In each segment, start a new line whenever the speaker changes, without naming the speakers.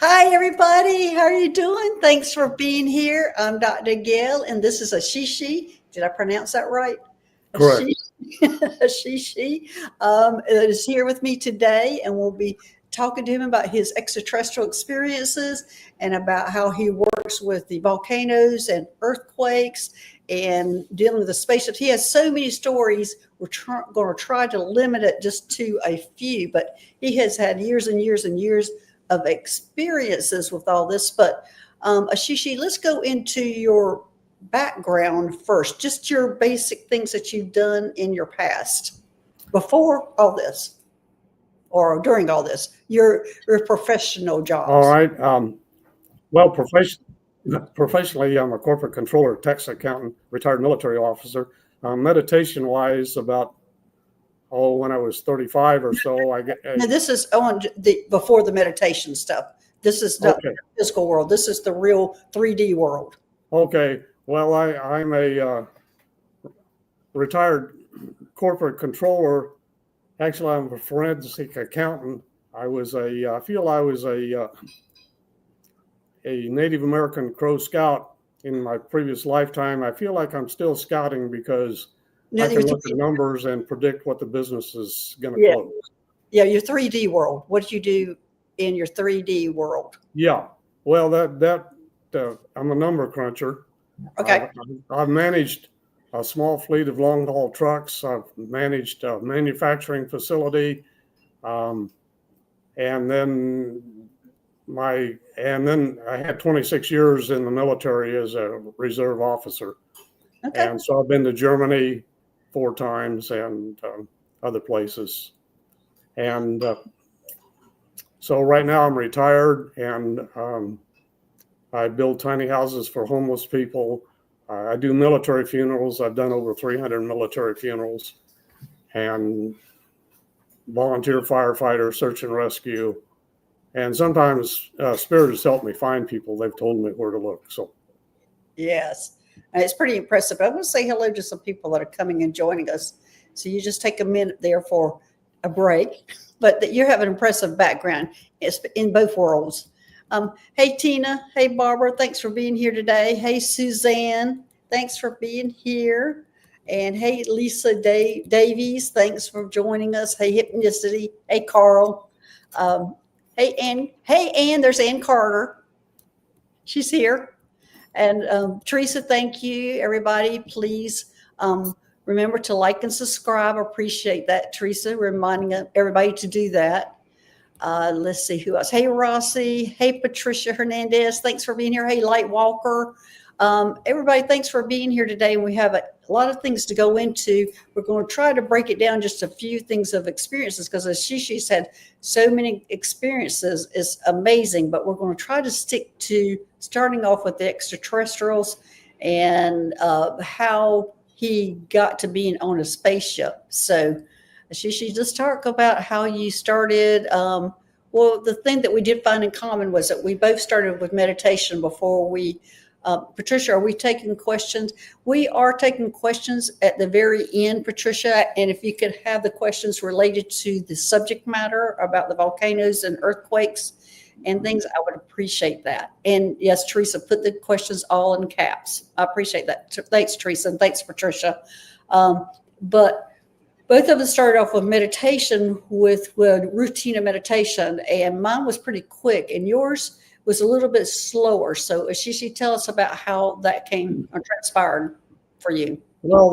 Hi, everybody. How are you doing? Thanks for being here. I'm Dr. Gail, and this is Ashishishe. Did I pronounce that right?
Correct.
Ashishishe is here with me today, and we'll be talking to him about his extraterrestrial experiences and about how he works with the volcanoes and earthquakes and dealing with the spaceships. He has so many stories. We're going to try to limit it just to a few, but he has had years and years and years of experiences with all this. But Ashishishe, let's go into your background first, just your basic things that you've done in your past before all this or during all this, your professional jobs.
All right. Well, professionally, I'm a corporate controller, tax accountant, retired military officer. Meditation-wise, about when I was 35 or so,
Now, this is on the before the meditation stuff. This is not the physical world. This is the real 3D world.
Okay. Well, I'm a retired corporate controller. Actually, I'm a forensic accountant. I feel I was a Native American Crow Scout in my previous lifetime. I feel like I'm still scouting because I can look at numbers and predict what the business is going to close.
Yeah, your 3D world. What did you do in your 3D world?
Yeah. Well, I'm a number cruncher.
Okay.
I've managed a small fleet of long haul trucks. I've managed a manufacturing facility, and then I had 26 years in the military as a reserve officer. Okay. And so I've been to Germany 4 times and other places. And so right now I'm retired, and I build tiny houses for homeless people. I do military funerals. I've done over 300 military funerals, and volunteer firefighter, search and rescue. And sometimes Spirit has helped me find people. They've told me where to look. So,
yes, it's pretty impressive. I'm going to say hello to some people that are coming and joining us. So you just take a minute there for a break, but you have an impressive background in both worlds. Hey, Tina. Hey, Barbara. Thanks for being here today. Hey, Suzanne. Thanks for being here. And hey, Lisa Davies. Thanks for joining us. Hey, Hypnicity. Hey, Carl. Hey, Ann. Hey, Ann. There's Ann Carter. She's here. And Teresa, thank you. Everybody, please remember to like and subscribe. I appreciate that, Teresa, reminding everybody to do that. Let's see who else. Hey, Rossi. Hey, Patricia Hernandez. Thanks for being here. Hey, Light Walker. Everybody, thanks for being here today. We have a lot of things to go into. We're going to try to break it down just a few things of experiences because Ashishishe's had so many experiences. It's amazing, but we're going to try to stick to starting off with the extraterrestrials and how he got to being on a spaceship. So Ashishishe, just talk about how you started. Well, the thing that we did find in common was that we both started with meditation before we. Patricia, are we taking questions? We are taking questions at the very end, Patricia. And if you could have the questions related to the subject matter about the volcanoes and earthquakes and things, I would appreciate that. And yes, Teresa, put the questions all in caps. I appreciate that. Thanks, Teresa, and thanks, Patricia. But both of us started off with meditation with routine of meditation, and mine was pretty quick, and yours was a little bit slower. So Ashishishe, tell us about how that came or transpired for you.
Well,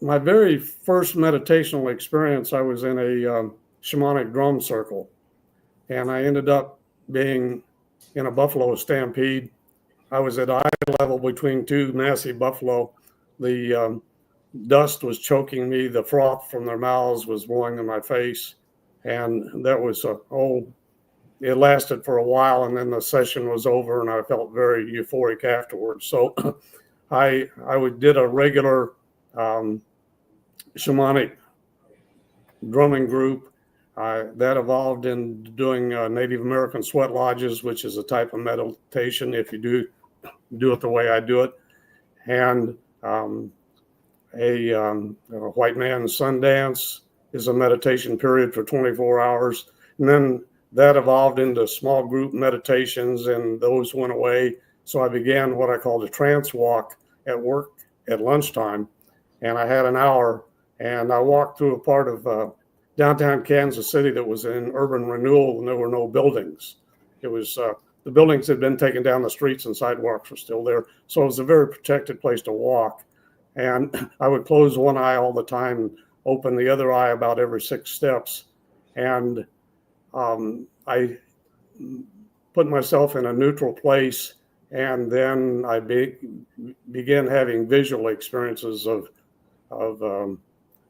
my very first meditational experience, I was in a shamanic drum circle, and I ended up being in a buffalo stampede. I was at eye level between 2 massive buffalo. The dust was choking me. The froth from their mouths was blowing in my face. And that was, it lasted for a while, and then the session was over, and I felt very euphoric afterwards. So I did a regular shamanic drumming group. That evolved into doing Native American sweat lodges, which is a type of meditation if you do it the way I do it. And a white man's sun dance is a meditation period for 24 hours. And then that evolved into small group meditations, and those went away. So I began what I called a trance walk at work at lunchtime. And I had an hour, and I walked through a part of downtown Kansas City that was in urban renewal, and there were no buildings. It was the buildings had been taken down, the streets and sidewalks were still there. So it was a very protected place to walk. And I would close one eye all the time and open the other eye about every 6 steps. And I put myself in a neutral place, and then I began having visual experiences of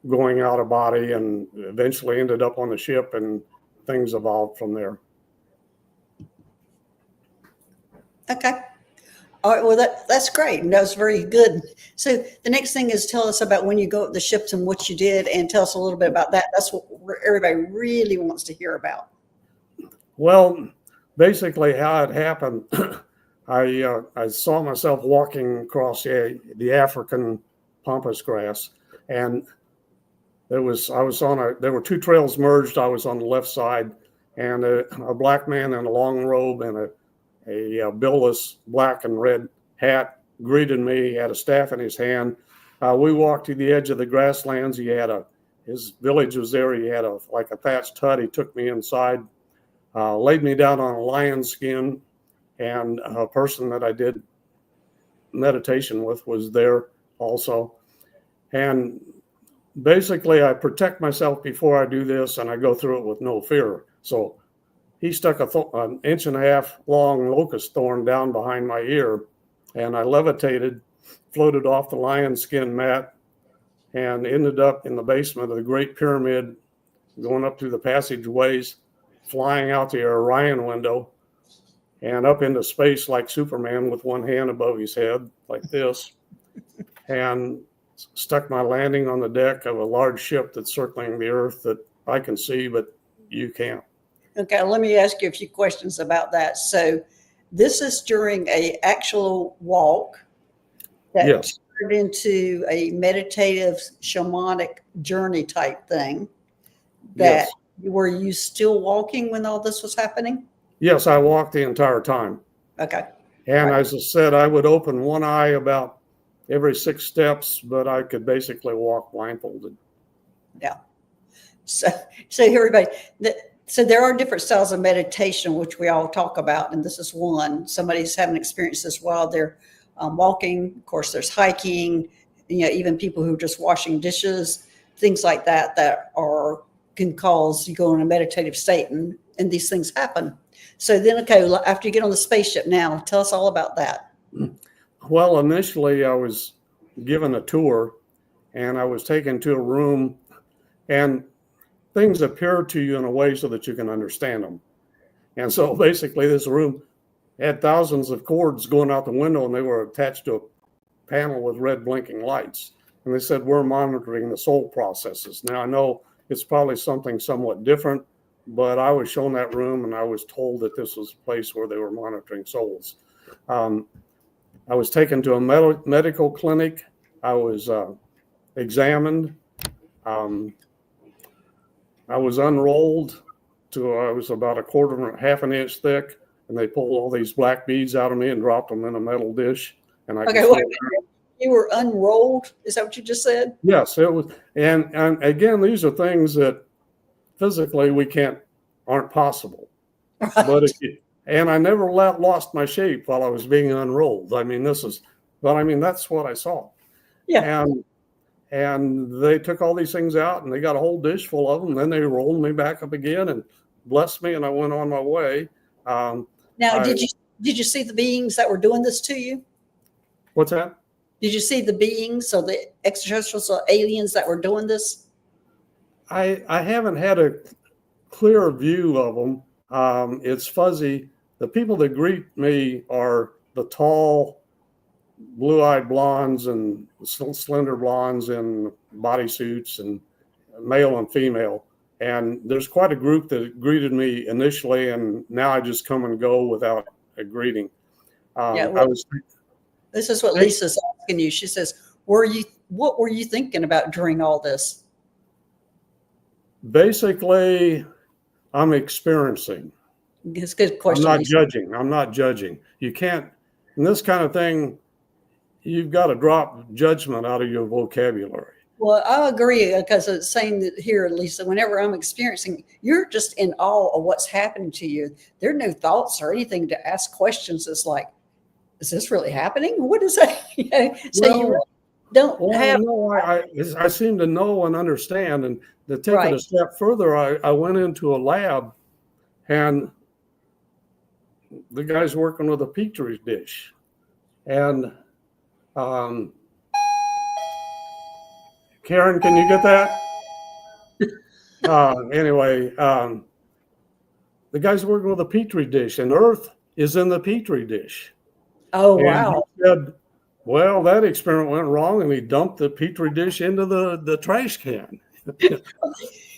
going out of body, and eventually ended up on the ship, and things evolved from there.
Okay. All right. Well, that's great. And that was very good. So the next thing is tell us about when you go up the ships and what you did, and tell us a little bit about that. That's what everybody really wants to hear about.
Well, basically how it happened, I saw myself walking across the African pampas grass, and there were 2 trails merged. I was on the left side, and a black man in a long robe and a billless black and red hat greeted me. He had a staff in his hand. We walked to the edge of the grasslands. His village was there. He had a thatched hut. He took me inside, laid me down on a lion skin, and a person that I did meditation with was there also. And basically, I protect myself before I do this, and I go through it with no fear. So he stuck an 1.5 inch long locust thorn down behind my ear, and I levitated, floated off the lion skin mat, and ended up in the basement of the Great Pyramid, going up through the passageways, flying out the Orion window, and up into space like Superman with one hand above his head, like this, and stuck my landing on the deck of a large ship that's circling the Earth that I can see, but you can't. Okay,
let me ask you a few questions about that. So this is during an actual walk that
yes.
turned into a meditative shamanic journey type thing. That yes. Were you still walking when all this was happening?
Yes, I walked the entire time.
Okay.
And right. As I said, I would open one eye about every 6 steps, but I could basically walk blindfolded.
Yeah. So everybody, so there are different styles of meditation, which we all talk about, and this is one. Somebody's having experiences while they're walking. Of course, there's hiking, even people who are just washing dishes, things like that can cause you go in a meditative state, and these things happen. So then, okay, after you get on the spaceship now, tell us all about that.
Well, initially I was given a tour, and I was taken to a room, and things appear to you in a way so that you can understand them. And so basically this room had thousands of cords going out the window, and they were attached to a panel with red blinking lights. And they said, we're monitoring the soul processes. Now I know it's probably something somewhat different, but I was shown that room, and I was told that this was a place where they were monitoring souls. I was taken to a medical clinic. I was examined. I was unrolled I was about half an inch thick, and they pulled all these black beads out of me and dropped them in a metal dish. And
you were unrolled? Is that what you just said?
Yes, it was. And again, these are things that physically aren't possible. Right. And I never lost my shape while I was being unrolled. That's what I saw.
Yeah.
And they took all these things out, and they got a whole dish full of them. Then they rolled me back up again and blessed me, and I went on my way.
Now, did you see the beings that were doing this to you?
What's that?
Did you see the beings, so the extraterrestrials or aliens that were doing this?
I haven't had a clear view of them. It's fuzzy. The people that greet me are the tall, blue-eyed blondes and slender blondes in bodysuits, and male and female. And there's quite a group that greeted me initially, and now I just come and go without a greeting.
This is what Lisa's asking you. She says, what were you thinking about during all this?
Basically, I'm experiencing.
It's a good question.
I'm not judging. I'm not judging. You can't, in this kind of thing, you've got to drop judgment out of your vocabulary.
Well, I agree because it's saying that here, Lisa, whenever I'm experiencing, you're just in awe of what's happening to you. There are no thoughts or anything to ask questions. It's like, is this really happening? What is that? So
Well,
you really don't have.
No, I seem to know and understand. And to take
Right.
it a step further, I went into a lab and the guy's working with a petri dish. And Karen, can you get that? Anyway, the guy's working with a petri dish, and Earth is in the petri dish.
Oh,
and
wow.
He said, well, that experiment went wrong, and he dumped the petri dish into the trash can.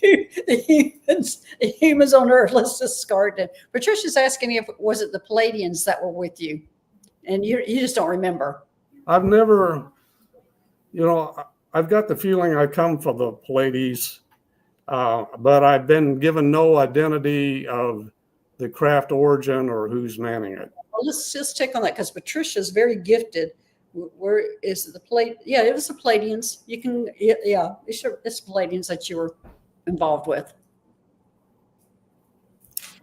the humans on Earth, let's discard it. Patricia's asking if was it the Palladians that were with you, and you just don't remember.
I've never, I've got the feeling I come from the Pallades, but I've been given no identity of the craft origin or who's manning it.
Well, let's just check on that because Patricia's very gifted. Where is it? The Palladians? Yeah, it was the Palladians. You can, yeah, it's Palladians that you were involved with.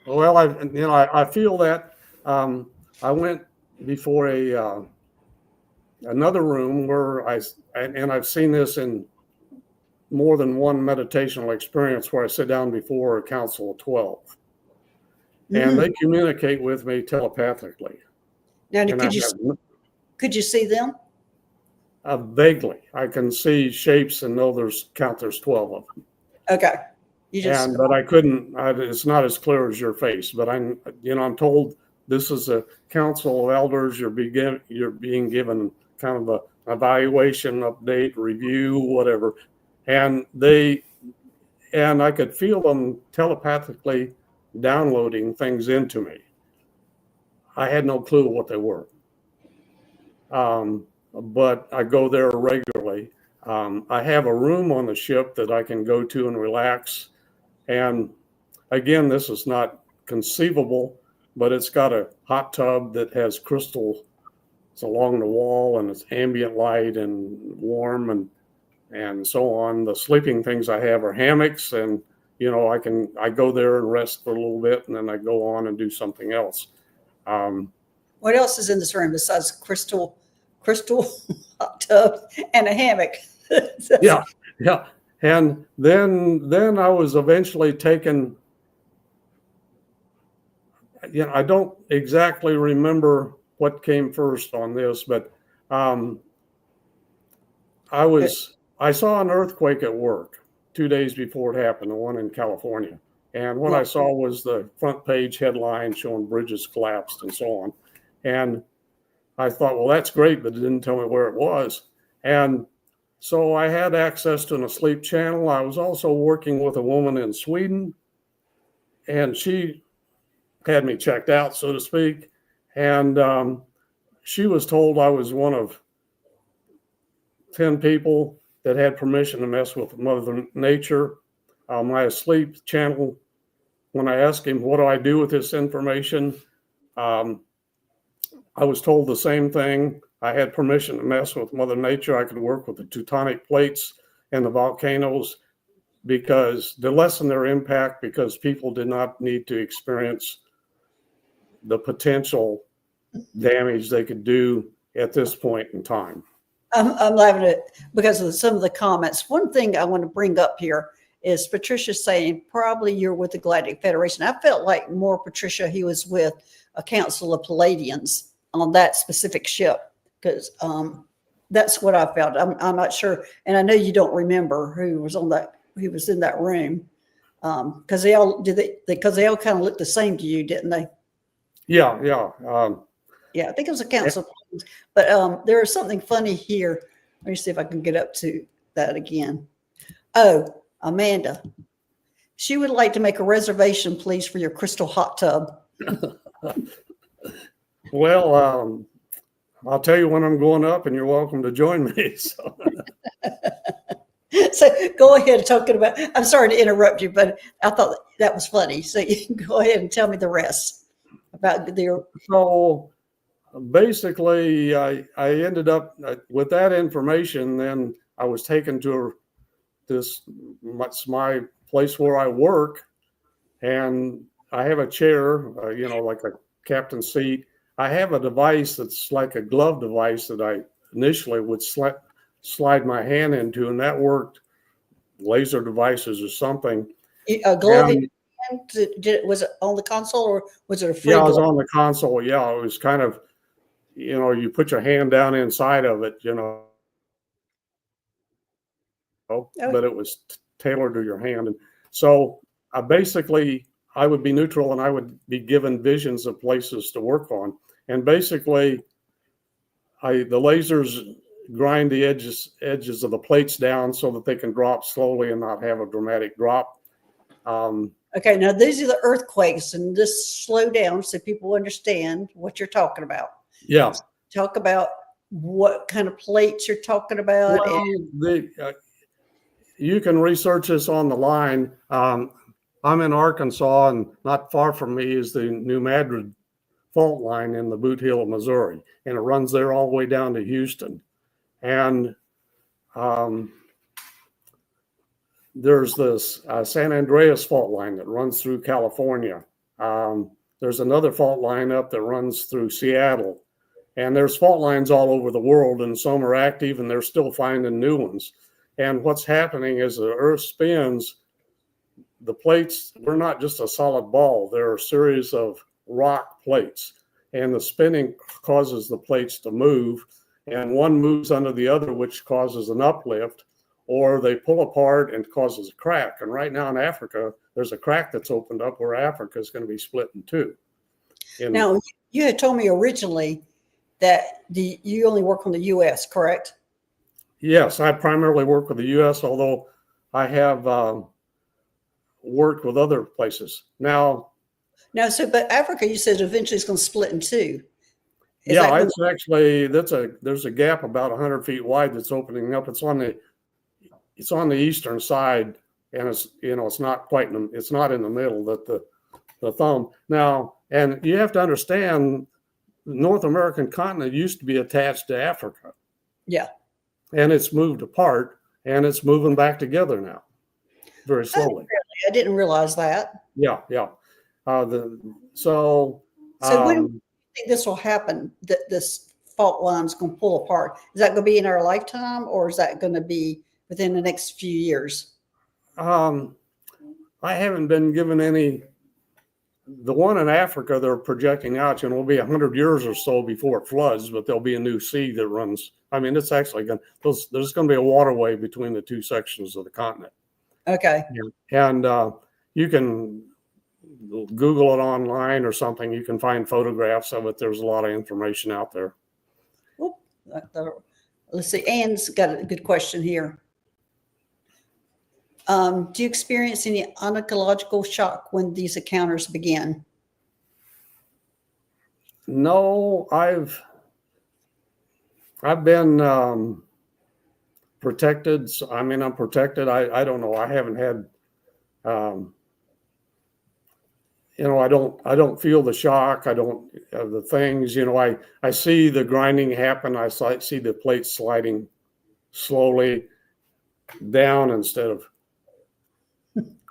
Well, I feel that I went before another room where I've seen this in more than one meditational experience where I sit down before a council of 12, and they communicate with me telepathically.
Now, could you see them?
Vaguely, I can see shapes and know there's 12 of them.
Okay.
But I couldn't. It's not as clear as your face. But I'm told this is a council of elders. You're being given kind of a evaluation, update, review, whatever. And I could feel them telepathically downloading things into me. I had no clue what they were. But I go there regularly. I have a room on the ship that I can go to and relax. And again, this is not conceivable, but it's got a hot tub that has crystals along the wall, and it's ambient light and warm and so on. The sleeping things I have are hammocks, and I go there and rest for a little bit, and then I go on and do something else.
What else is in this room besides crystal hot tub and a hammock?
Yeah. And then I was eventually taken. I don't exactly remember what came first on this, but I saw an earthquake at work 2 days before it happened, the one in California. And what I saw was the front page headline showing bridges collapsed and so on. And I thought, well, that's great, but it didn't tell me where it was. And so I had access to an asleep channel. I was also working with a woman in Sweden, and she had me checked out, so to speak. And she was told I was one of 10 people that had permission to mess with Mother Nature. My asleep channel, when I asked him, what do I do with this information? I was told the same thing. I had permission to mess with Mother Nature. I could work with the tectonic plates and the volcanoes to lessen their impact, because people did not need to experience the potential damage they could do at this point in time.
I'm laughing at it because of some of the comments. One thing I want to bring up here is Patricia saying, probably you're with the Galactic Federation. I felt like more Patricia, he was with a council of Palladians on that specific ship, because that's what I felt. I'm not sure. And I know you don't remember who was in that room. Because they all kind of looked the same to you, didn't they?
Yeah.
Yeah, I think it was a council. But there is something funny here. Let me see if I can get up to that again. Oh, Amanda. She would like to make a reservation, please, for your crystal hot tub.
Well, I'll tell you when I'm going up, and you're welcome to join me. So.
So go ahead talking about, I'm sorry to interrupt you, but I thought that was funny. So you can go ahead and tell me the rest about the.
So basically, I ended up with that information. Then I was taken to my place where I work, and I have a chair, like a captain seat. I have a device that's like a glove device that I initially would slide my hand into, and that worked. Laser devices or something.
A glove in your hand? Was it on the console or was it a free
Yeah, I was
glove?
on the console. Yeah, it was kind of, you put your hand down inside of it,
Oh,
but it was tailored to your hand. And so I would be neutral and I would be given visions of places to work on. And basically, the lasers grind the edges of the plates down so that they can drop slowly and not have a dramatic drop.
okay, now these are the earthquakes, and just slow down so people understand what you're talking about.
Yeah.
Talk about what kind of plates you're talking about.
Well, you can research this on the line. I'm in Arkansas, and not far from me is the New Madrid fault line in the Boot Heel of Missouri, and it runs there all the way down to Houston. And there's this San Andreas fault line that runs through California. There's another fault line up that runs through Seattle. And there's fault lines all over the world, and some are active, and they're still finding new ones. And what's happening is the Earth spins, the plates, we're not just a solid ball. There are a series of rock plates, and the spinning causes the plates to move, and one moves under the other, which causes an uplift, or they pull apart and causes a crack. And right now in Africa, there's a crack that's opened up where Africa is going to be split in two.
Now, you had told me originally that you only work on the U.S., correct?
Yes, I primarily work with the U.S., although I have worked with other places. But
Africa, you said eventually it's going to split in two.
It's actually there's a gap about 100 feet wide that's opening up. It's on the eastern side, and it's not it's not in the middle, that the thumb now. And you have to understand, the North American continent used to be attached to Africa.
Yeah.
And it's moved apart, and it's moving back together now, very slowly.
I didn't realize that.
Yeah.
So when do you think this will happen, that this fault line's going to pull apart? Is that going to be in our lifetime, or is that going to be within the next few years?
I haven't been given any. The one in Africa, they're projecting out, it'll be 100 years or so before it floods, but there'll be a new sea that runs. I mean, it's actually there's going to be a waterway between the two sections of the continent.
Okay.
And you can Google it online or something. You can find photographs of it. There's a lot of information out there.
Let's see. Anne's got a good question here. Do you experience any ecological shock when these encounters begin?
No, I've been protected. I'm protected. I don't know. I haven't had, I don't feel the shock. I don't the things, I see the grinding happen. I see the plates sliding slowly down instead of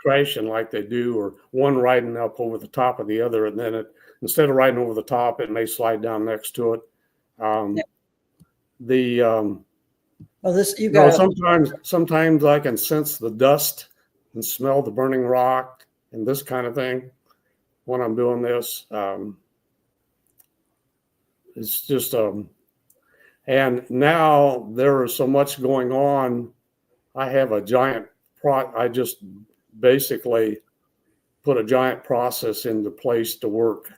crashing like they do, or one riding up over the top of the other, and then instead of riding over the top, it may slide down next to it. Sometimes I can sense the dust and smell the burning rock and this kind of thing when I'm doing this. It's just and now there is so much going on. I have a giant I just basically put a giant process into place to work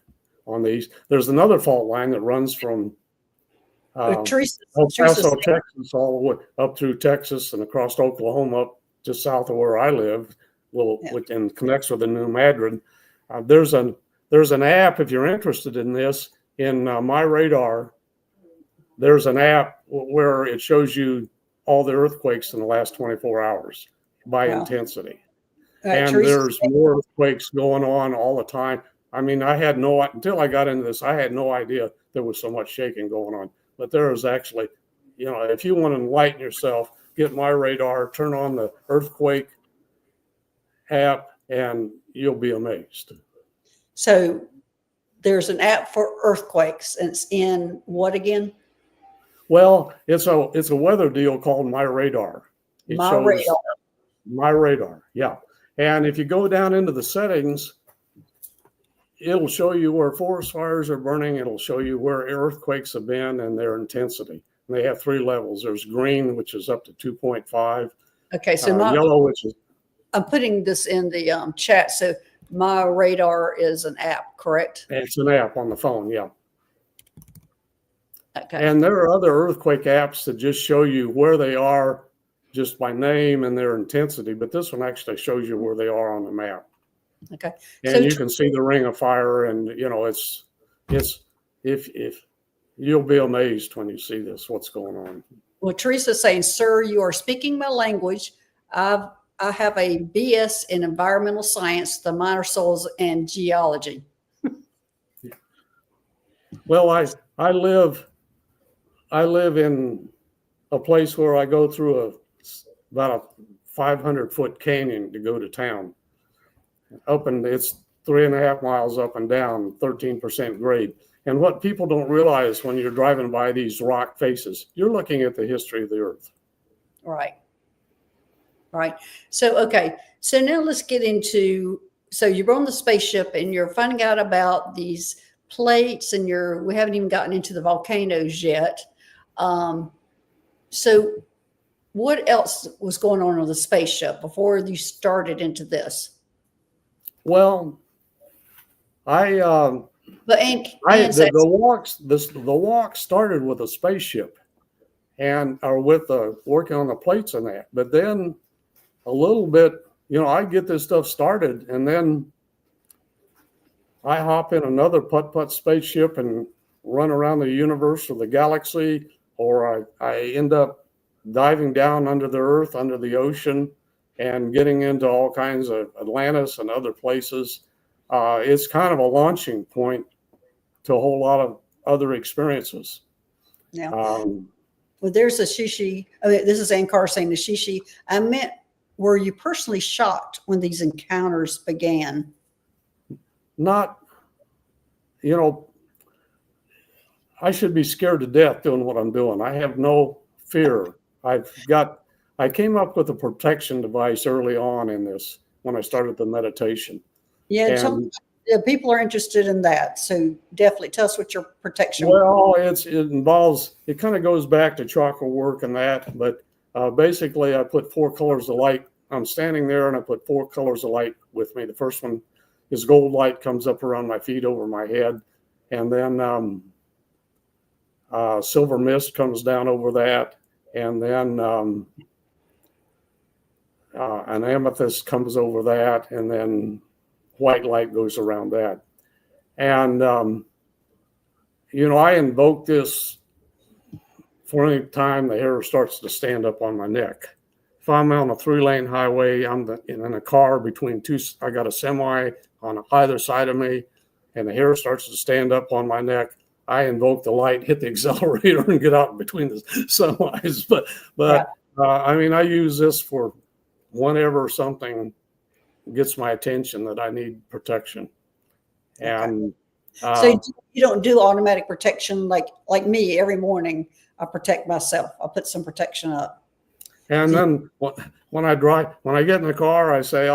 on these. There's another fault line that runs from El Paso, Texas, all the way up through Texas and across Oklahoma, up just south of where I live, and connects with the New Madrid. There's an app, if you're interested in this, in my radar. There's an app where it shows you all the earthquakes in the last 24 hours by intensity. And
Teresa,
there's more earthquakes going on all the time. I mean, until I got into this, I had no idea there was so much shaking going on. But there is actually, if you want to enlighten yourself, get my radar, turn on the earthquake app, and you'll be amazed.
So there's an app for earthquakes, and it's in what again?
Well, it's a weather deal called My Radar. My Radar, yeah. And if you go down into the settings, it'll show you where forest fires are burning. It'll show you where earthquakes have been and their intensity. And they have 3 levels. There's green, which is up to 2.5.
Okay, so
yellow, which is...
I'm putting this in the chat. So My Radar is an app, correct?
It's an app on the phone, yeah.
Okay.
And there are other earthquake apps that just show you where they are just by name and their intensity. But this one actually shows you where they are on the map.
Okay.
And
so
you can see the ring of fire, and it's if you'll be amazed when you see this, what's going on.
Well, Teresa's saying, sir, you are speaking my language. I have a BS in environmental science, the minor soils, and geology.
Well, I live in a place where I go through about a 500-foot canyon to go to town. It's 3.5 miles up and down, 13% grade. And what people don't realize when you're driving by these rock faces, you're looking at the history of the earth.
Right. So, okay. So now let's get into, so you're on the spaceship and you're finding out about these plates, and we haven't even gotten into the volcanoes yet. So what else was going on the spaceship before you started into this?
Well, the walk started with a spaceship or with working on the plates and that. But then a little bit, I get this stuff started, and then I hop in another putt-putt spaceship and run around the universe or the galaxy, or I end up diving down under the earth, under the ocean, and getting into all kinds of Atlantis and other places. It's kind of a launching point to a whole lot of other experiences.
Yeah. Well, there's Ashishishe. This is Ankar saying Ashishishe. I meant, were you personally shocked when these encounters began?
Not, I should be scared to death doing what I'm doing. I have no fear. I came up with a protection device early on in this when I started the meditation.
Yeah, people are interested in that. So definitely tell us what your protection.
Well, it kind of goes back to chakra work and that, but basically I put 4 colors of light. I'm standing there and I put 4 colors of light with me. The first one is gold light, comes up around my feet over my head. And then silver mist comes down over that. And then an amethyst comes over that. And then white light goes around that. And, I invoke this for any time the hair starts to stand up on my neck. If I'm on a 3-lane highway, I'm in a car between two, I got a semi on either side of me, and the hair starts to stand up on my neck. I invoke the light, hit the accelerator, and get out between the semis. But I use this for whenever something gets my attention that I need protection. And
so you don't do automatic protection like me. Every morning I protect myself. I put some protection up.
And then when I get in the car, I say,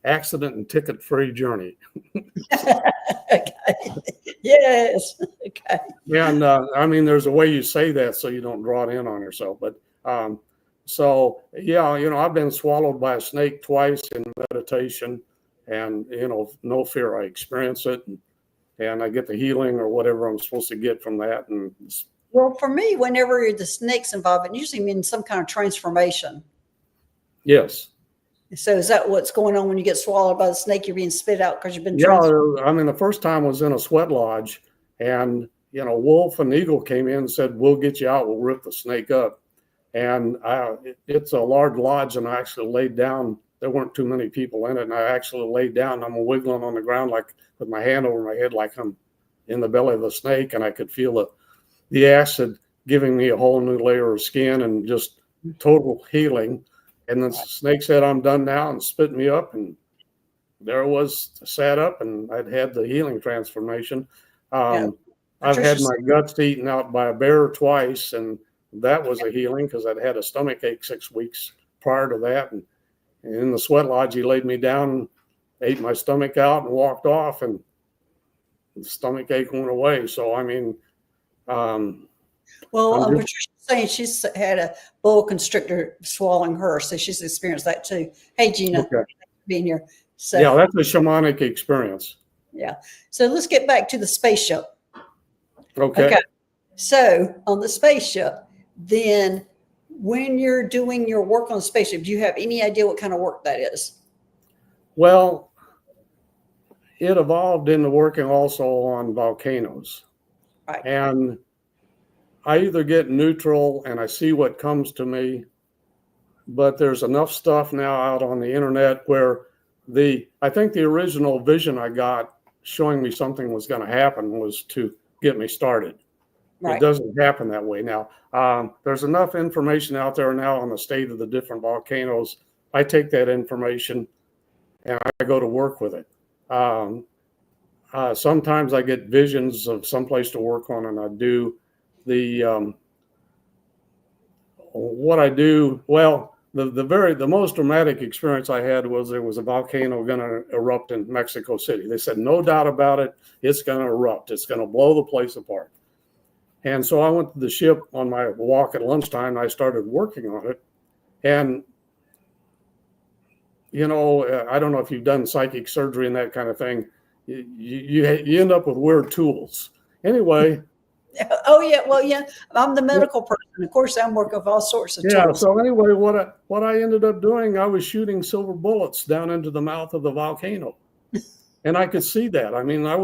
accident and ticket free journey.
Okay. Yes. Okay.
And there's a way you say that so you don't draw it in on yourself. But I've been swallowed by a snake twice in meditation, and no fear. I experience it, and I get the healing or whatever I'm supposed to get from that. And
well, for me, whenever the snake's involved, it usually means some kind of transformation.
Yes.
So is that what's going on when you get swallowed by the snake? You're being spit out because you've been
the first time was in a sweat lodge, and wolf and eagle came in and said, "We'll get you out. We'll rip the snake up." And it's a large lodge, and I actually laid down. There weren't too many people in it, and I actually laid down. I'm wiggling on the ground like with my hand over my head, like I'm in the belly of a snake, and I could feel the acid giving me a whole new layer of skin and just total healing. And then the snake said, "I'm done now," and spit me up, and there I was, sat up, and I'd had the healing transformation. I've had my guts eaten out by a bear twice, and that was a healing because I'd had a stomach ache 6 weeks prior to that. And in the sweat lodge, he laid me down, ate my stomach out, and walked off, and the stomach ache went away. So, I mean,
Patricia's saying she's had a boa constrictor swallowing her, so she's experienced that too. Hey, Gina,
okay.
being here. So,
yeah, that's a shamanic experience.
Yeah. So let's get back to the spaceship.
Okay.
So on the spaceship, then when you're doing your work on the spaceship, do you have any idea what kind of work that is?
Well, it evolved into working also on volcanoes.
Right.
And I either get neutral and I see what comes to me, but there's enough stuff now out on the internet where I think the original vision I got showing me something was going to happen was to get me started. Right. It doesn't happen that way now. There's enough information out there now on the state of the different volcanoes. I take that information and I go to work with it. Sometimes I get visions of someplace to work on, and I do what I do. Well, the most dramatic experience I had was there was a volcano going to erupt in Mexico City. They said, no doubt about it, it's going to erupt. It's going to blow the place apart. And so I went to the ship on my walk at lunchtime, and I started working on it. And, you know, I don't know if you've done psychic surgery and that kind of thing. You end up with weird tools. Anyway.
Oh, yeah. Well, yeah, I'm the medical person. Of course, I'm working with all sorts of tools.
Yeah. So anyway, what I ended up doing, I was shooting silver bullets down into the mouth of the volcano. And I could see that. I mean, I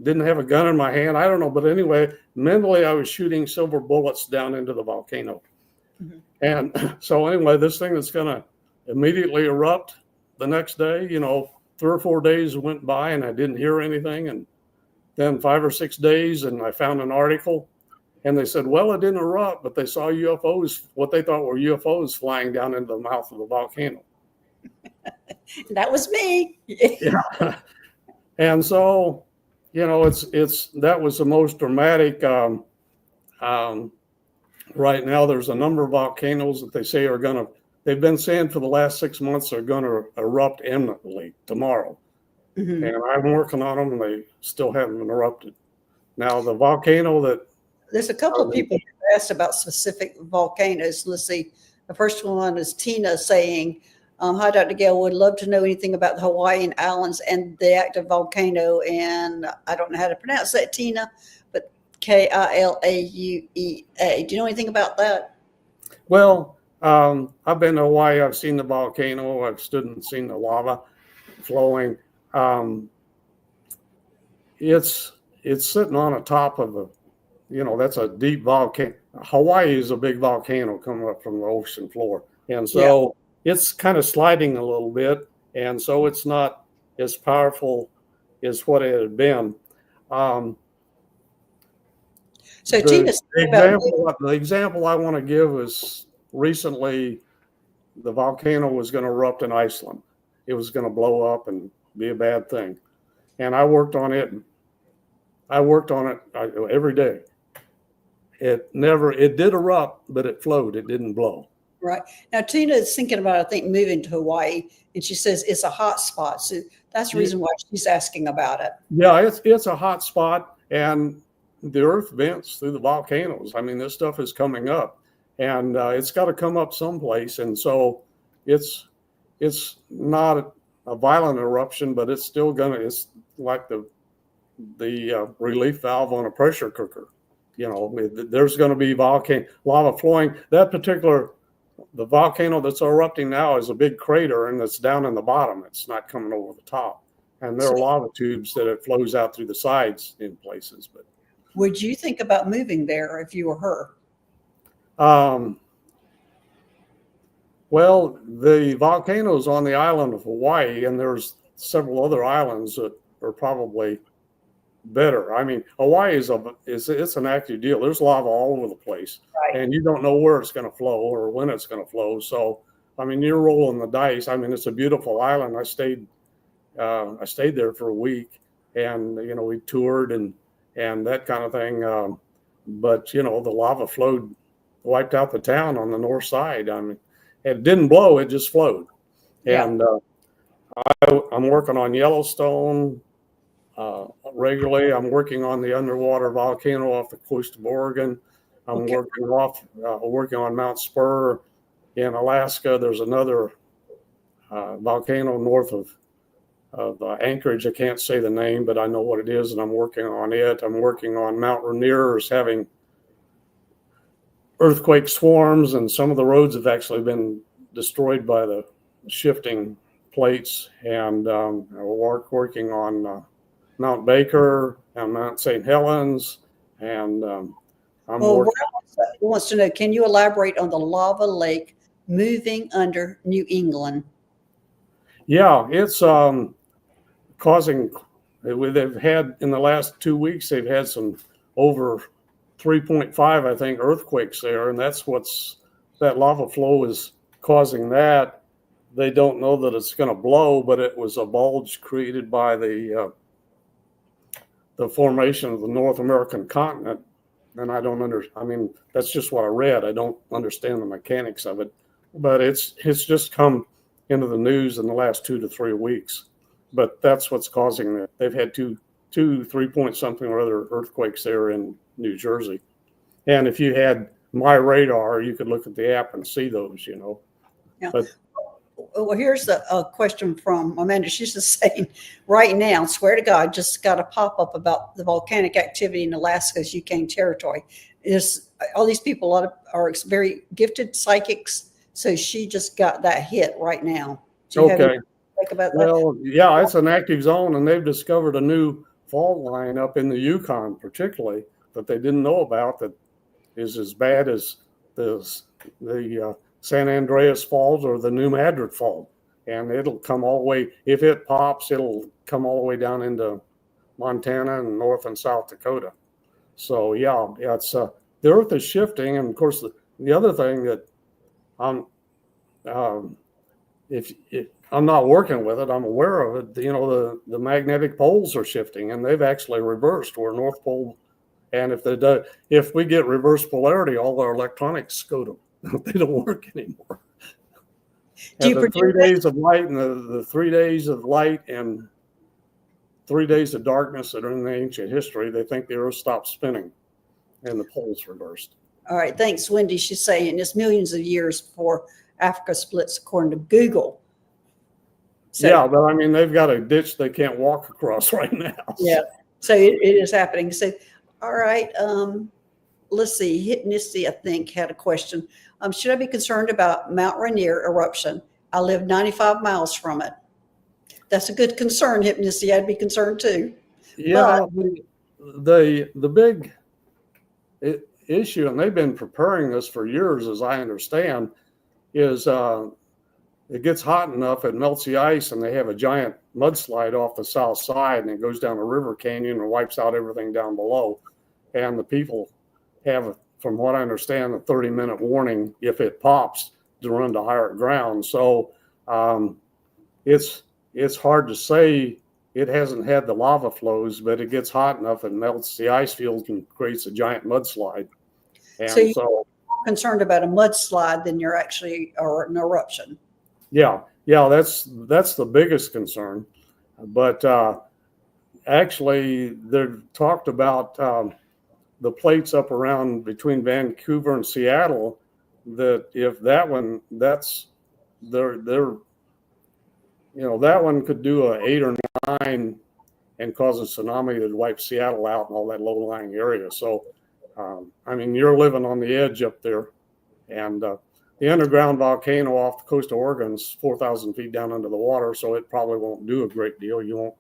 didn't have a gun in my hand. I don't know. But anyway, mentally, I was shooting silver bullets down into the volcano. Mm-hmm. And so anyway, this thing that's going to immediately erupt the next day, you know, 3 or 4 days went by and I didn't hear anything. And then 5 or 6 days, and I found an article, and they said, well, it didn't erupt, but they saw UFOs, what they thought were UFOs flying down into the mouth of the volcano.
That was me.
Yeah. And so, you know, that was the most dramatic. Right now, there's a number of volcanoes that they say they've been saying for the last 6 months are going to erupt imminently tomorrow. Mm-hmm. And I'm working on them, and they still haven't been erupted. Now, the volcano
there's a couple of people who asked about specific volcanoes. Let's see. The first one is Tina saying, hi, Dr. Gail, would love to know anything about the Hawaiian Islands and the active volcano. And I don't know how to pronounce that, Tina, but Kilauea. Do you know anything about that?
Well, I've been to Hawaii. I've seen the volcano. I've stood and seen the lava flowing. It's sitting on the top of that's a deep volcano. Hawaii is a big volcano coming up from the ocean floor. And so it's kind of sliding a little bit. And so it's not as powerful as what it had been.
So
the example I want to give is recently the volcano was going to erupt in Iceland. It was going to blow up and be a bad thing. And I worked on it every day. It did erupt, but it flowed. It didn't blow.
Right. Now, Tina is thinking about, I think, moving to Hawaii, and she says it's a hot spot. So that's the reason why she's asking about it.
Yeah, it's a hot spot, and the earth vents through the volcanoes. I mean, this stuff is coming up, and it's got to come up someplace. And so it's not a violent eruption, but it's like the relief valve on a pressure cooker. You know, there's going to be lava flowing. The volcano that's erupting now is a big crater, and it's down in the bottom. It's not coming over the top. And there are lava tubes that it flows out through the sides in places. But
would you think about moving there if you were her?
Um, well, the volcanoes on the island of Hawaii, and there's several other islands that are probably better. I mean, Hawaii is it's an active deal. There's lava all over the place,
Right.
and you don't know where it's going to flow or when it's going to flow. So, I mean, you're rolling the dice. I mean, it's a beautiful island. I stayed there for a week, and we toured and that kind of thing. But the lava flowed, wiped out the town on the north side. I mean, it didn't blow; it just flowed.
Yeah.
And I'm working on Yellowstone regularly. I'm working on the underwater volcano off the coast of Oregon. I'm
Okay.
working on Mount Spur in Alaska. There's another volcano north of Anchorage. I can't say the name, but I know what it is, and I'm working on it. I'm working on Mount Rainier is having earthquake swarms, and some of the roads have actually been destroyed by the shifting plates. And we're working on Mount Baker and Mount St. Helens, and I'm
Well,
working.
Ralph wants to know, can you elaborate on the lava lake moving under New England?
Yeah, it's causing. They've had in the last 2 weeks. They've had some over 3.5, I think, earthquakes there, and that lava flow is causing that. They don't know that it's going to blow, but it was a bulge created by the formation of the North American continent. And I mean, that's just what I read. I don't understand the mechanics of it, but it's just come into the news in the last 2 to 3 weeks. But that's what's causing it. They've had two 3 point something or other earthquakes there in New Jersey. And if you had my radar, you could look at the app and see those,
Yeah.
But
Well, here's a question from Amanda. She's just saying, right now, swear to God, just got a pop up about the volcanic activity in Alaska's Yukon territory. Is all these people are very gifted psychics, so she just got that hit right now. Do you have
okay.
anything to think about that?
Well, yeah, it's an active zone, and they've discovered a new fault line up in the Yukon, particularly, that they didn't know about, that is as bad as the San Andreas Fault or the New Madrid Fault. And it'll come all the way, if it pops, it'll come all the way down into Montana and North and South Dakota. So, yeah, it's the earth is shifting. And of course, the other thing that I'm, if I'm not working with it, I'm aware of it. The magnetic poles are shifting, and they've actually reversed where North Pole. And if we get reverse polarity, all our electronics go to they don't work anymore.
Do you
The 3 days of light and the 3 days of light and 3 days of darkness that are in the ancient history, they think the Earth stopped spinning and the poles reversed.
All right, thanks, Wendy. She's saying it's millions of years before Africa splits, according to Google. So,
yeah, but I mean, they've got a ditch they can't walk across right now.
Yeah, so it is happening. So, all right, let's see. Hypnisty, I think, had a question. Should I be concerned about Mount Rainier eruption? I live 95 miles from it. That's a good concern, Hypnisty. I'd be concerned too.
Yeah, the big issue, and they've been preparing this for years, as I understand, is it gets hot enough, it melts the ice, and they have a giant mudslide off the south side, and it goes down a river canyon and wipes out everything down below. And the people have, from what I understand, a 30-minute warning if it pops to run to higher ground. So it's hard to say. It hasn't had the lava flows, but it gets hot enough and melts the ice field and creates a giant mudslide. And
so you're concerned about a mudslide than you're actually, or an eruption.
Yeah, that's the biggest concern. But actually, they've talked about the plates up around between Vancouver and Seattle. That if that one, that's that one could do a 8 or 9 and cause a tsunami that wipe Seattle out and all that low-lying area. So, I mean, you're living on the edge up there, and the underground volcano off the coast of Oregon is 4,000 feet down under the water, so it probably won't do a great deal. You won't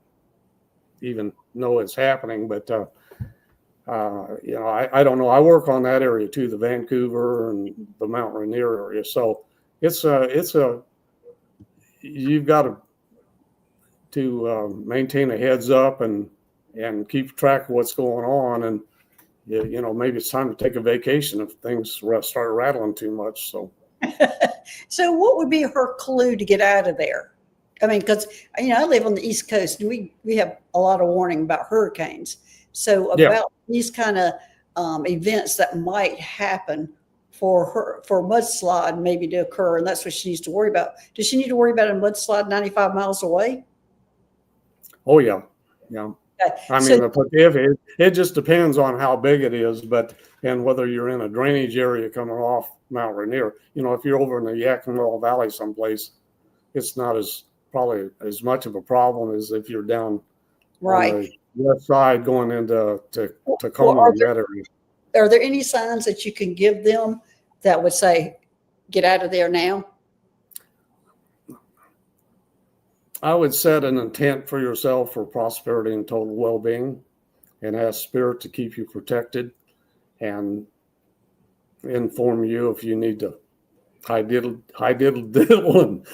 even know it's happening. But I don't know. I work on that area too, the Vancouver and the Mount Rainier area. So it's a you've got to maintain a heads up and keep track of what's going on. And maybe it's time to take a vacation if things start rattling too much. So.
So what would be her clue to get out of there? I mean, because I live on the East Coast and we have a lot of warning about hurricanes. So about these kind of events that might happen for a mudslide maybe to occur, and that's what she needs to worry about. Does she need to worry about a mudslide 95 miles away?
Oh yeah. I mean, it just depends on how big it is, and whether you're in a drainage area coming off Mount Rainier. If you're over in the Yakima Valley someplace, it's not probably as much of a problem as if you're down on the west side going into Tacoma and that area.
Are there any signs that you can give them that would say, get out of there now?
I would set an intent for yourself for prosperity and total well-being, and ask Spirit to keep you protected and inform you if you need to high diddle and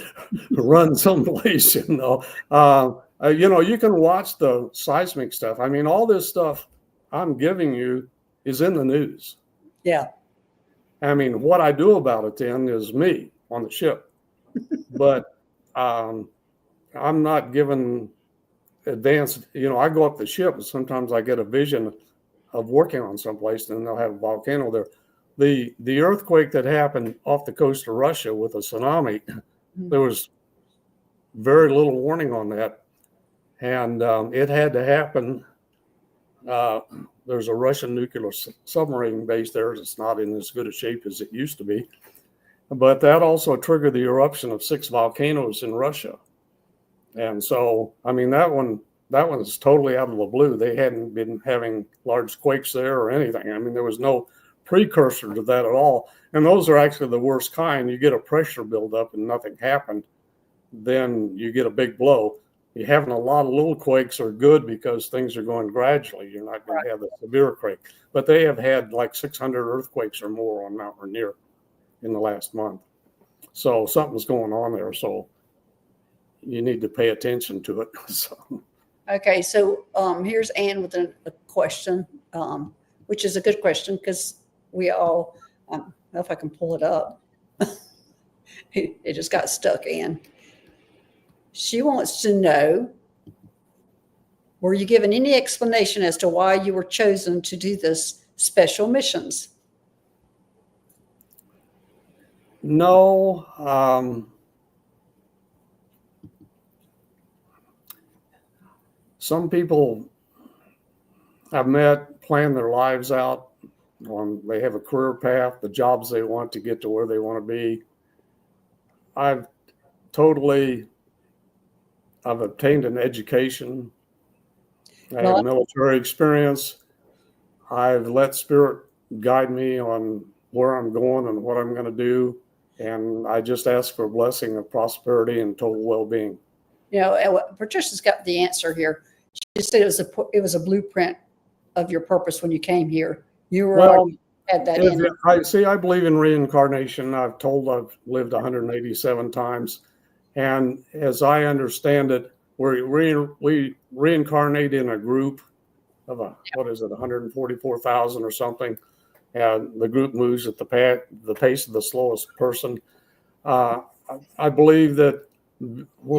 run someplace. You can watch the seismic stuff. I mean, all this stuff I'm giving you is in the news.
Yeah.
I mean, what I do about it then is me on the ship, but I'm not given advanced. I go up the ship and sometimes I get a vision of working on someplace and they'll have a volcano there. The earthquake that happened off the coast of Russia with a tsunami, there was very little warning on that. And it had to happen. There's a Russian nuclear submarine base there. It's not in as good a shape as it used to be. But that also triggered the eruption of 6 volcanoes in Russia. And so, I mean, that one is totally out of the blue. They hadn't been having large quakes there or anything. I mean, there was no precursor to that at all. And those are actually the worst kind. You get a pressure buildup and nothing happened, then you get a big blow. You having a lot of little quakes are good because things are going gradually. You're not going to have a severe quake. But they have had like 600 earthquakes or more on Mount Rainier in the last month. So something's going on there. So you need to pay attention to it.
Okay, so here's Ann with a question, which is a good question because we all, I don't know if I can pull it up. It just got stuck, Ann. She wants to know, were you given any explanation as to why you were chosen to do this special missions?
No. Some people I've met plan their lives out they have a career path, the jobs they want to get to where they want to be. I've obtained an education. I have military experience. I've let Spirit guide me on where I'm going and what I'm going to do. And I just ask for a blessing of prosperity and total well-being.
Patricia's got the answer here. She said it was a blueprint of your purpose when you came here. You were already had that in.
I believe in reincarnation. I've lived 187 times. And as I understand it, we reincarnate in a group of 144,000 or something. And the group moves at the pace of the slowest person. I believe that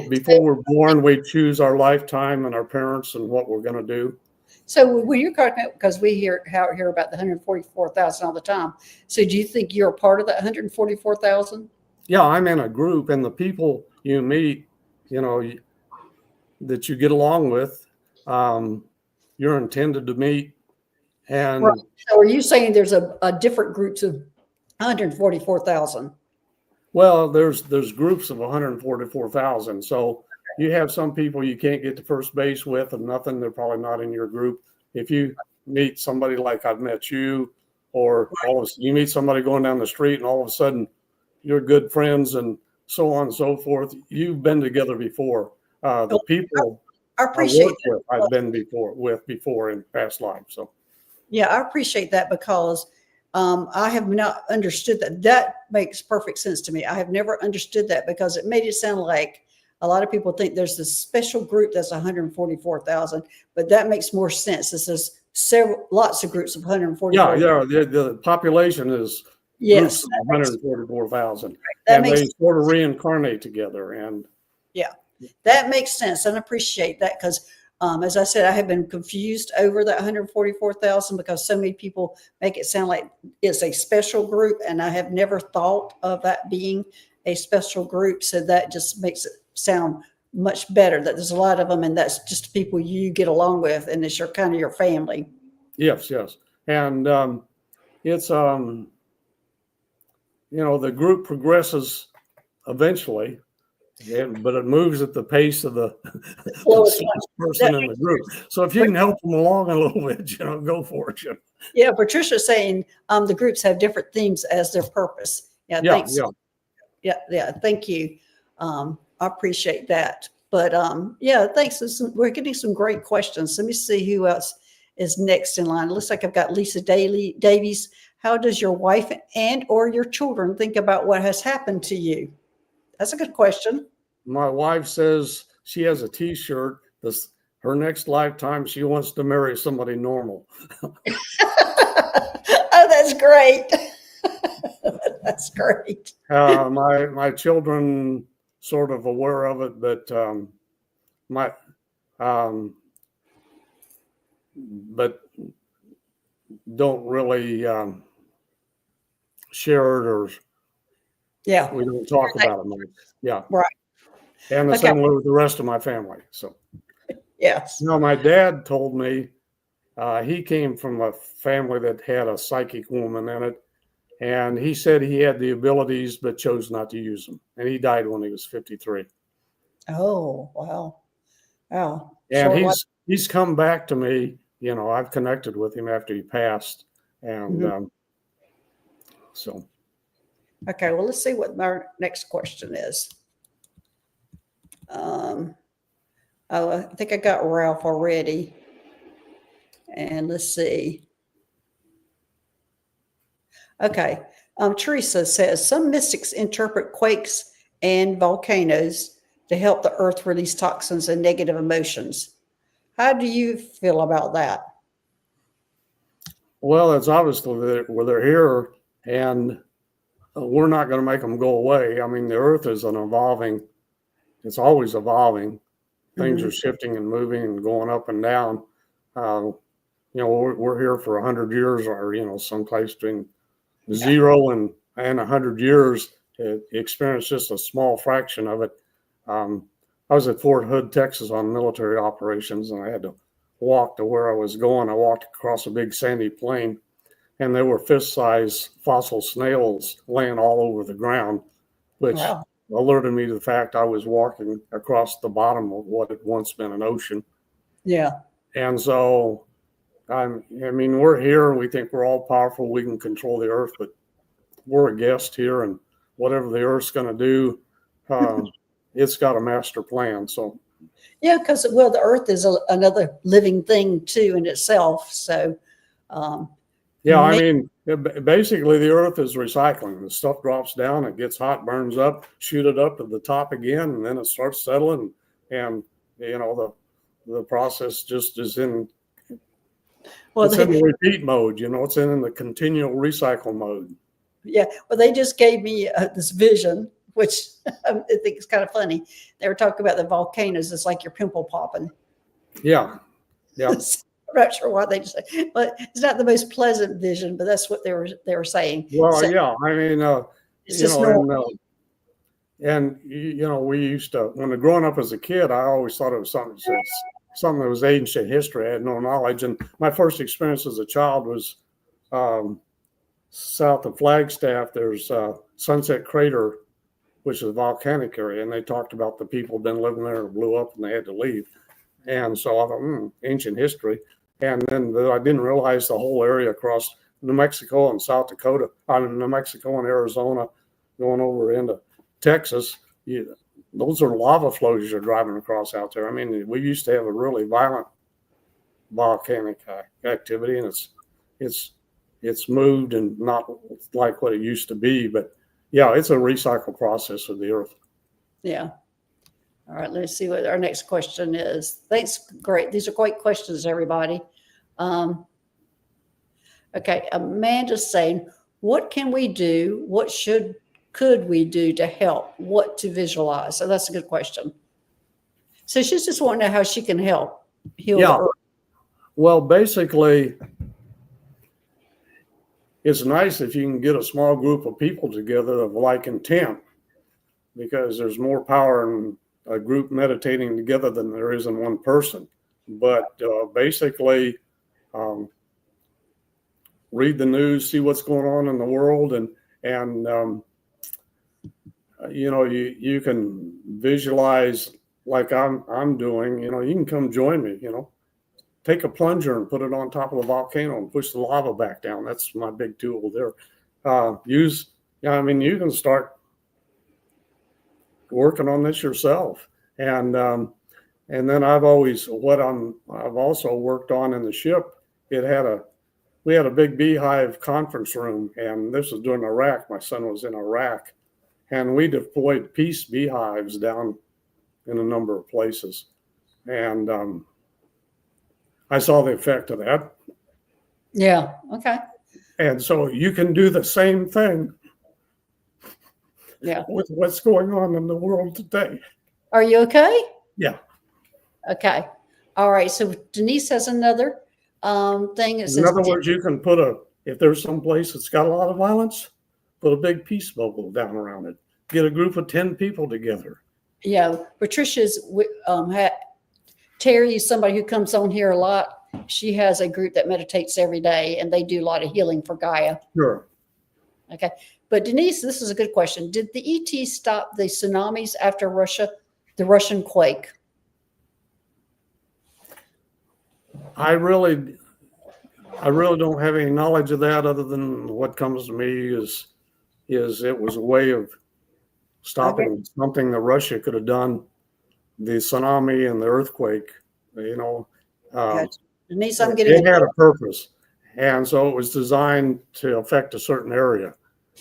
before we're born, we choose our lifetime and our parents and what we're going to do.
So when you're talking, because we hear about the 144,000 all the time. So do you think you're a part of that 144,000?
Yeah, I'm in a group, and the people you meet, that you get along with, you're intended to meet. And
right. So are you saying there's a different groups of 144,000?
Well, there's groups of 144,000. So you have some people you can't get to first base with and nothing. They're probably not in your group. If you meet somebody like I've met you, or you meet somebody going down the street and all of a sudden you're good friends and so on and so forth. You've been together before. The people
I appreciate
I've been before in past lives. So
Yeah, I appreciate that because I have not understood that. That makes perfect sense to me. I have never understood that because it made it sound like a lot of people think there's this special group that's 144,000, but that makes more sense. This is lots of groups of 144.
Yeah. The population is
Yes,
groups of 144,000,
that
and
makes
they sort of reincarnate together. And
yeah, that makes sense, and I appreciate that because, as I said, I have been confused over that 144,000 because so many people make it sound like it's a special group, and I have never thought of that being a special group. So that just makes it sound much better that there's a lot of them, and that's just people you get along with, and it's your kind of your family.
yes, and it's the group progresses eventually. Yeah, but it moves at the pace of the slowest person in the group. So if you can help them along a little bit, go for it.
Yeah, Patricia's saying the groups have different themes as their purpose. Yeah, thanks. Yeah, thank you. I appreciate that. But yeah, thanks. We're getting some great questions. Let me see who else is next in line. It looks like I've got Lisa Davies. How does your wife and or your children think about what has happened to you? That's a good question.
My wife says she has a T-shirt. Her next lifetime, she wants to marry somebody normal.
Oh, that's great. That's great.
My children sort of aware of it, but but don't really share it, or
yeah,
we don't talk about it much. Yeah,
right.
And the same way with the rest of my family. So
yes.
My dad told me he came from a family that had a psychic woman in it, and he said he had the abilities but chose not to use them, and he died when he was 53.
Oh, wow. Wow.
And he's come back to me. I've connected with him after he passed, and so.
Okay, well, let's see what our next question is. I think I got Ralph already. And let's see. Okay. Teresa says, some mystics interpret quakes and volcanoes to help the earth release toxins and negative emotions. How do you feel about that?
Well, it's obviously they're here, and we're not going to make them go away. I mean, the earth is it's always evolving. Things are shifting and moving and going up and down. We're here for 100 years, or, someplace between 0 and 100 years, experienced just a small fraction of it. I was at Fort Hood, Texas on military operations, and I had to walk to where I was going. I walked across a big sandy plain, and there were fist-sized fossil snails laying all over the ground, which alerted me to the fact I was walking across the bottom of what had once been an ocean.
Yeah.
And so, we're here, and we think we're all powerful. We can control the earth, but we're a guest here, and whatever the earth's going to do, it's got a master plan. So.
Yeah, because, the earth is another living thing, too, in itself. So,
basically, the earth is recycling. The stuff drops down, it gets hot, burns up, shoot it up to the top again, and then it starts settling. And, the process just is in the repeat mode. It's in the continual recycle mode.
Yeah. Well, they just gave me this vision, which I think is kind of funny. They were talking about the volcanoes. It's like your pimple popping.
Yeah.
I'm not sure why they just say, but it's not the most pleasant vision, but that's what they were saying.
Well,
so,
it's just we used to, when growing up as a kid, I always thought it was something that was ancient history. I had no knowledge. And my first experience as a child was south of Flagstaff. There's Sunset Crater, which is a volcanic area. And they talked about the people had been living there and blew up and they had to leave. And so I thought, ancient history. And then I didn't realize the whole area across New Mexico and South Dakota, New Mexico and Arizona, going over into Texas. Those are lava flows you're driving across out there. We used to have a really violent volcanic activity, and it's moved and not like what it used to be. But yeah, it's a recycle process of the Earth.
Yeah. All right, let's see what our next question is. Thanks. Great. These are great questions, everybody. Okay, Amanda's saying, what can we do? Could we do to help? What to visualize? So that's a good question. So she's just wanting to know how she can help heal the Earth.
Well, basically, it's nice if you can get a small group of people together of like intent, because there's more power in a group meditating together than there is in one person. But basically, read the news, see what's going on in the world, and you can visualize like I'm doing. You can come join me. Take a plunger and put it on top of a volcano and push the lava back down. That's my big tool there. You can start working on this yourself. And then I've also worked on in the ship. We had a big beehive conference room, and this was during Iraq. My son was in Iraq, and we deployed peace beehives down in a number of places. And I saw the effect of that.
Yeah. Okay.
And so you can do the same thing.
Yeah.
With what's going on in the world today.
Are you okay?
Yeah.
Okay. All right. So Denise has another thing.
In other words, you can if there's some place that's got a lot of violence, put a big peace bubble down around it. Get a group of 10 people together.
Yeah. Patricia's Terry is somebody who comes on here a lot. She has a group that meditates every day, and they do a lot of healing for Gaia.
Sure.
Okay. But Denise, this is a good question. Did the ET stop the tsunamis after the Russian quake?
I really don't have any knowledge of that, other than what comes to me is it was a way of stopping something that Russia could have done, the tsunami and the earthquake.
Denise, I'm getting
it had a purpose, and so it was designed to affect a certain area.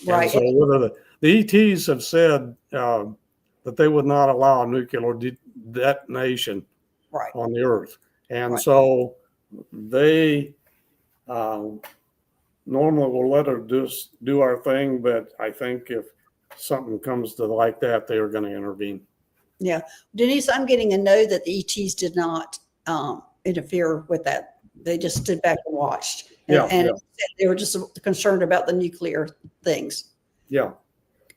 Right.
And so the ETs have said that they would not allow nuclear detonation on the Earth. And so they normally will let us just do our thing, but I think if something comes to like that, they are going to intervene.
Yeah. Denise, I'm getting a no that the ETs did not interfere with that. They just stood back and watched. And they were just concerned about the nuclear things.
Yeah.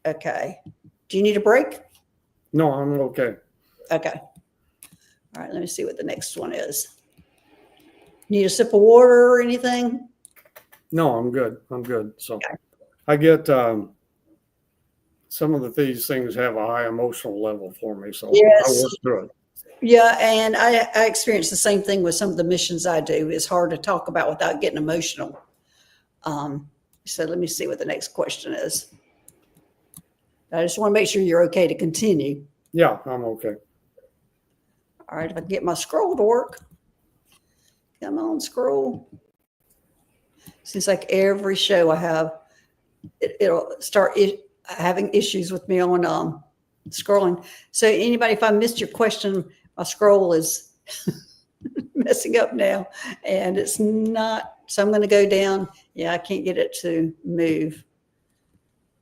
Okay. Do you need a break?
No, I'm okay.
Okay. All right. Let me see what the next one is. Need a sip of water or anything?
No, I'm good. So I get some of these things have a high emotional level for me. So I work through it.
Yeah, and I experience the same thing with some of the missions I do. It's hard to talk about without getting emotional. So let me see what the next question is. I just want to make sure you're okay to continue.
Yeah, I'm okay.
All right, if I can get my scroll to work. Come on, scroll. Seems like every show I have, it'll start having issues with me on scrolling. So anybody, if I missed your question, my scroll is messing up now, and it's not. So I'm going to go down. Yeah, I can't get it to move.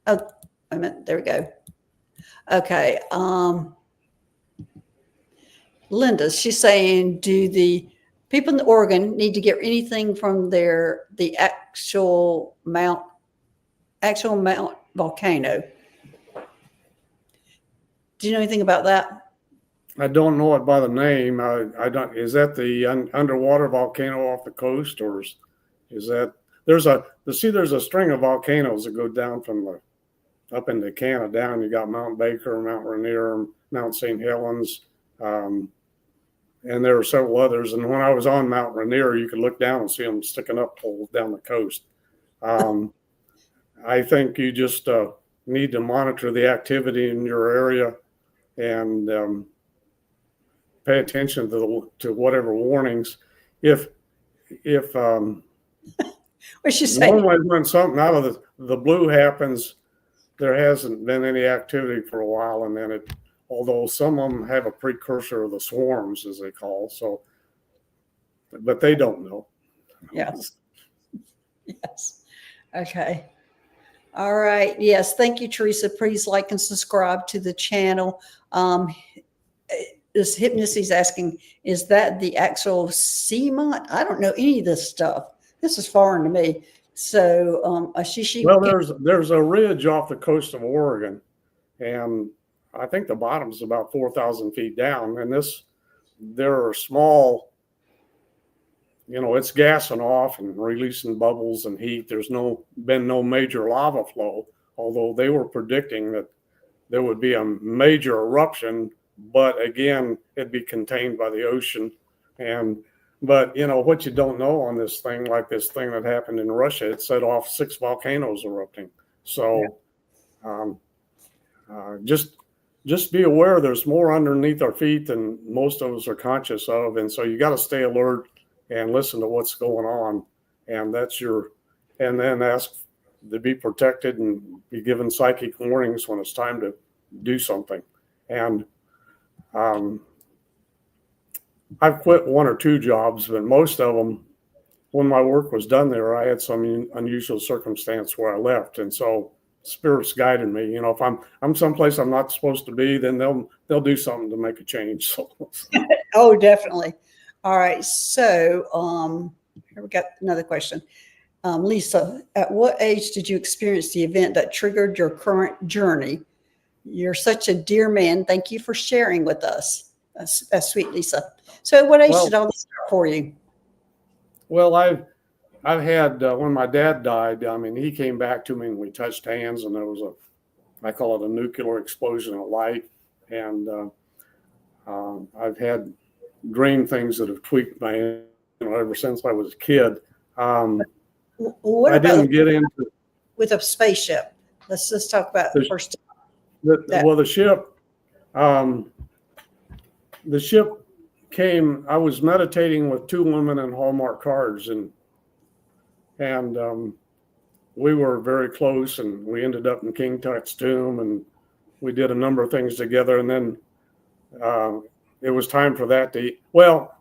Oh, wait a minute. There we go. Okay. Linda, she's saying, do the people in Oregon need to get anything from the actual Mount Volcano? Do you know anything about that?
I don't know it by the name. I don't. Is that the underwater volcano off the coast, or is that there's a string of volcanoes that go down from up into Canada down. You got Mount Baker, Mount Rainier, Mount St. Helens, and there are several others. And when I was on Mount Rainier, you could look down and see them sticking up down the coast. I think you just need to monitor the activity in your area and pay attention to whatever warnings. If
What'd she say?
Normally when something out of the blue happens, there hasn't been any activity for a while, and then although some of them have a precursor of the swarms, as they call, so, but they don't know.
Yes. Yes. Okay. All right. Yes. Thank you, Teresa. Please like and subscribe to the channel. This Hypnotist is asking, is that the actual Seamont? I don't know any of this stuff. This is foreign to me. So, Ashishishe.
Well, there's a ridge off the coast of Oregon, and I think the bottom is about 4,000 feet down. And there are small, it's gassing off and releasing bubbles and heat. There's been no major lava flow, although they were predicting that there would be a major eruption, but again, it'd be contained by the ocean. But what you don't know on this thing, like this thing that happened in Russia, it set off 6 volcanoes erupting. So just be aware there's more underneath our feet than most of us are conscious of. And so you got to stay alert and listen to what's going on. And and then ask to be protected and be given psychic warnings when it's time to do something. And I've quit 1 or 2 jobs, but most of them, when my work was done there, I had some unusual circumstance where I left. And so spirits guided me. If I'm someplace I'm not supposed to be, then they'll do something to make a change. So.
Oh, definitely. All right. So here we got another question. Lisa, at what age did you experience the event that triggered your current journey? You're such a dear man. Thank you for sharing with us. That's sweet, Lisa. So what age did all this start for you?
Well, I've had, when my dad died, he came back to me and we touched hands, and there was I call it a nuclear explosion of light. And I've had dream things that have tweaked my, ever since I was a kid.
What
I
about
didn't get into
with a spaceship? Let's just talk about the first.
The ship came. I was meditating with 2 women in Hallmark cards, and we were very close, and we ended up in King Tut's tomb, and we did a number of things together. And then it was time for that to eat. Well,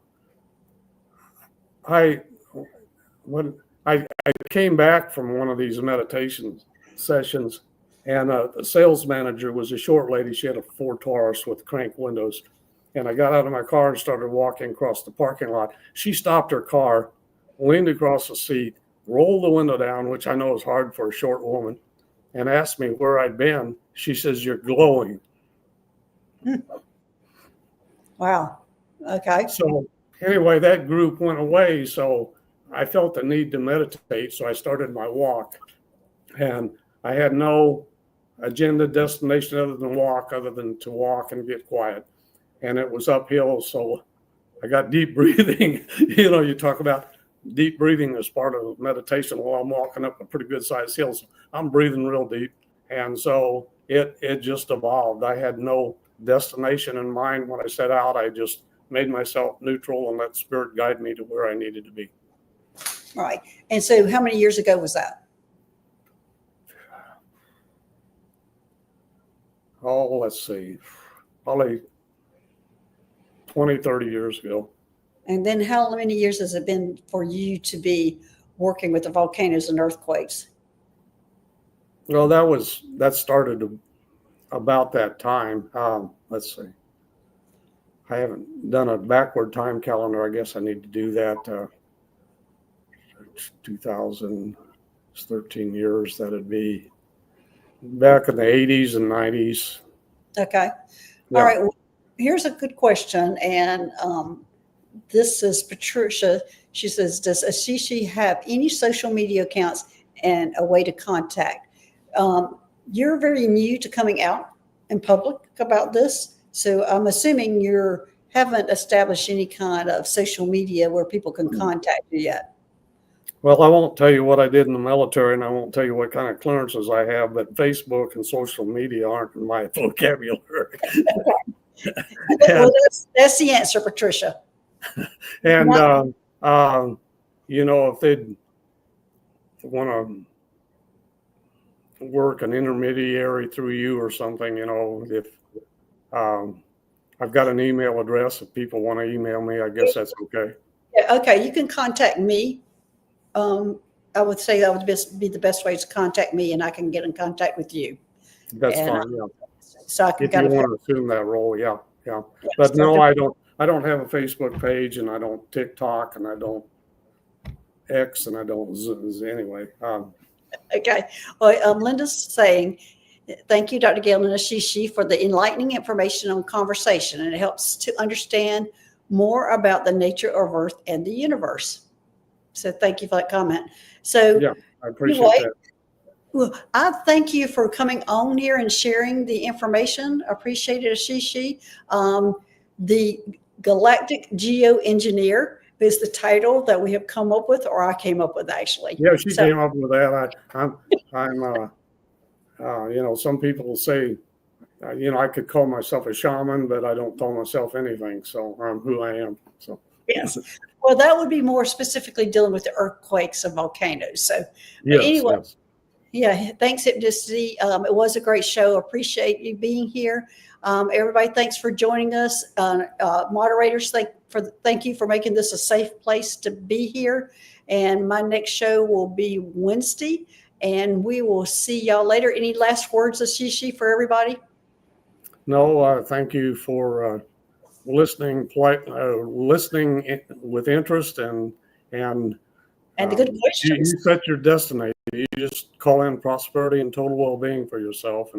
when I came back from one of these meditation sessions, and the sales manager was a short lady. She had a Ford Taurus with crank windows. And I got out of my car and started walking across the parking lot. She stopped her car, leaned across the seat, rolled the window down, which I know is hard for a short woman, and asked me where I'd been. She says, "You're glowing."
Wow. Okay.
So anyway, that group went away. So I felt the need to meditate. So I started my walk. And I had no agenda, destination other than to walk and get quiet. And it was uphill. So I got deep breathing. You talk about deep breathing as part of meditation while I'm walking up a pretty good sized hill. So I'm breathing real deep. And so it just evolved. I had no destination in mind when I set out. I just made myself neutral and let spirit guide me to where I needed to be.
All right. And so how many years ago was that?
Oh, let's see. Probably 20, 30 years ago.
And then how many years has it been for you to be working with the volcanoes and earthquakes?
Well, that started about that time. Let's see. I haven't done a backward time calendar. I guess I need to do that. 2000, 13 years. That'd be back in the 80s and 90s.
Okay.
Yeah.
All right. Well, here's a good question. And this is Patricia. She says, does Ashishishe have any social media accounts and a way to contact? You're very new to coming out in public about this. So I'm assuming you haven't established any kind of social media where people can contact you yet.
Well, I won't tell you what I did in the military, and I won't tell you what kind of clearances I have, but Facebook and social media aren't in my vocabulary.
Well, that's the answer, Patricia.
And, if they'd want to work an intermediary through you or something, if I've got an email address, if people want to email me, I guess that's okay.
Yeah, okay, you can contact me. I would say that would be the best way to contact me, and I can get in contact with you.
That's
And,
fine. Yeah.
So I can
If you want to assume that role, yeah. But
so
no, I don't have a Facebook page, and I don't TikTok, and I don't X, and I don't anyway.
Okay. Well, Linda's saying, thank you, Dr. Gail and Ashishishe, for the enlightening information on conversation, and it helps to understand more about the nature of Earth and the universe. So thank you for that comment. So
yeah, I appreciate that.
Well, I thank you for coming on here and sharing the information. I appreciate it, Ashishishe. The Galactic Geoengineer is the title that we have come up with, or I came up with, actually.
Yeah, she came up with that. Some people will say, I could call myself a shaman, but I don't call myself anything. So I'm who I am. So
yes. Well, that would be more specifically dealing with the earthquakes and volcanoes. So
yes,
anyway.
yes.
Yeah, thanks, Hypnicity. It was a great show. Appreciate you being here. Everybody, thanks for joining us. Moderators, thank you for making this a safe place to be here. And my next show will be Wednesday, and we will see y'all later. Any last words, Ashishishe, for everybody?
No, thank you for listening with interest and
the good questions.
You set your destiny. You just call in prosperity and total well-being for yourself,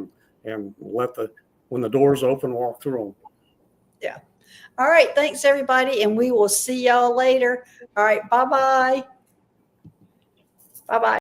and when the doors open, walk through them.
Yeah. All right. Thanks, everybody, and we will see y'all later. All right. Bye-bye. Bye-bye.